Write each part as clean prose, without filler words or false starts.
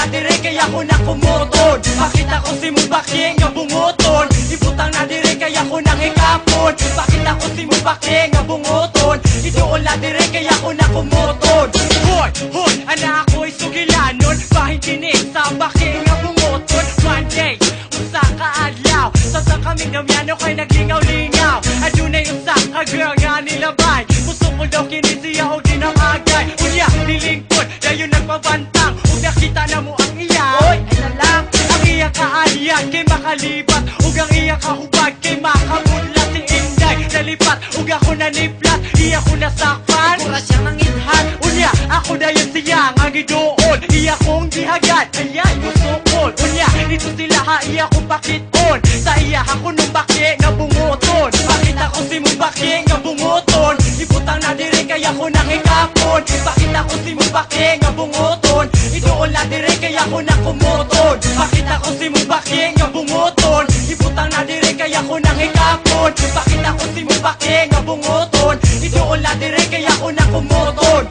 na dire kaya ko na kumutod. Makita ko si Mubaki nga bunguton, ibutang na dire kaya ko nang ikapon. Makita ko si Mubaki nga bunguton, idoon na dire kaya ko na kumutod. Hoy, hoy, ana ako'y sugilanon, pahintinig sa baki nga bunguton. One day, usa ka adlaw, sa kami gamyano kay naglingaw-lingaw. Adunay usa ka girl nga nilabay, gusto ko daw kini siya o ginamagay. Unya, nilingkod, dayon nagpabantang, ug nakita na mo ang iya. Oy, ay nalang, ang iya kaalyan kay makalibat, ug ang iya kahubad kay makamudlat. Si Inday nalipat, ug ako naniplat, iya ko nasakpan, ikura siya nang inhan. Unya, ako dayon siya nga gidoon, iya kong gihagad, ayay musukol. Unya, dito sila ha, iya kong pakiton, sa iya ako nung baki nga bunguton. Pakita ko si Mubaki nga bunguton, ibutang na dire kaya ko nang ikapon. Pakita ko si Mubaki nga bunguton, idoon na dire kaya ko na kumutod. Pakita ko si Mubaki nga bunguton, ibutang na dire kaya ko nang ikapon. Pakita ko si Mubaki nga bunguton, idoon na dire kaya ko na kumutod.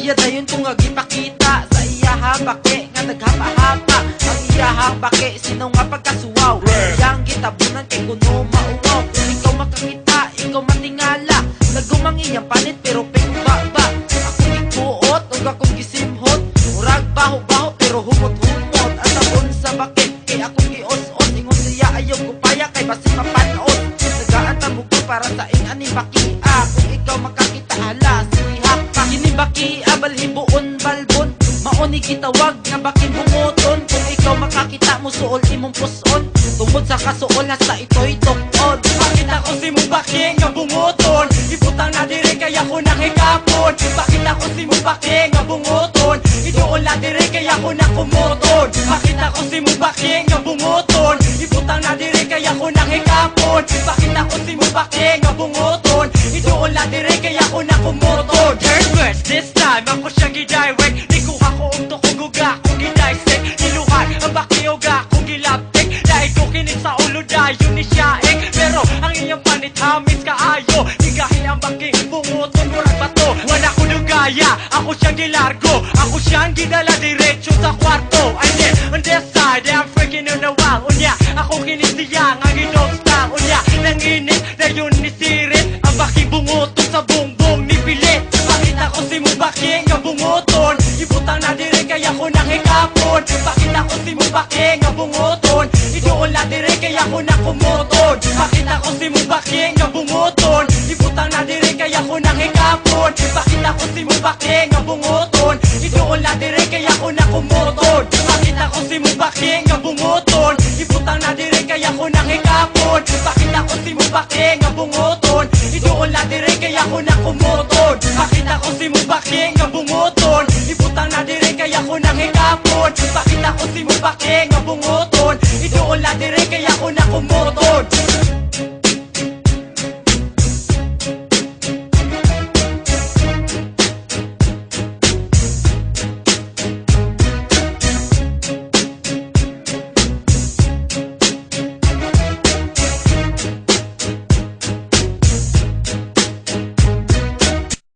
Iya dayon kung agipakita sa iyahang baki nga naghapa-hapa. Ang iyahang baki sino nga pagkasuwaw, iyang gitabunan kay kuno mauwaw. Kung ikaw makakita, ikaw matingala, nagumang iyang panit pero pingba-ba. Akong ikuot ug akong gisimhot, murag baho-baho pero humot-humot. Ang sabon sa baki kay akong gios-os, ingon siya ayaw kupaya kay basig mapanon. Nagaan tamugo para sa ing-ani bakia, kung ikaw makakita hala sihak pa. Kini bakia balhibuon balbon, maoni gitawag nga baki bunguton. Kung ikaw makakita mo suol imong puson, tungod sa kasuol sa ito'y tukod. Pakita ko si Mubaki nga bunguton, ibutang na dire kaya ko nang ikapon. Pakita ko si Mubaki nga bunguton, idoon na dire kaya ko na kumutod. Pakita ko si Mubaki nga bunguton, ibutang na dire kaya ko nang ikapon. Pakita ko si Mubaki nga bunguton, idoon na dire kaya ko na kumutod. Third verse, this time ako siya gidirect, ikuha ko umto ko guga kung gidisect. Iluhan ang baki uga kung gilaptek, dahil ko kinig sa ulo dayon ni siyaek. Pero ang iyang panit hamis kaayo, higahi ang baki bunguton murag bato. Wala ko lugaya, ako siyang gilargo, ako siyang gidala diretso sa kwarto. And then on this side, I'm freaking on the wall. Unya, ako kinisiya nga gidogstang. Unya, nanginit dayon ni sirit, ang baki bunguton sa bongbong ni pilit. Pakita ko si Mubaki nga bunguton, ibutang na dire kaya ko nang ikapon. Pakita ko si Mubaki nga bunguton, idoon na dire kaya ko na kumutod. Pakita ko si Mubaki nga bunguton, ibutang na dire kaya ko nang ikapon. Pakita ko si Mubaki nga bunguton, idoon na dire kaya ko na kumutod. Pakita ko si Mubaki nga bunguton, ibutang na dire kaya ko nang ikapon. Pakita ko si Mubaki nga bunguton, idoon na dire kaya ko na kumutod. Pakita ko si Mubaki nga bunguton, ibutang na dire kaya ko nang ikapon. Pakita ko si Mubaki nga bunguton, idoon na dire kaya ko na kumutod.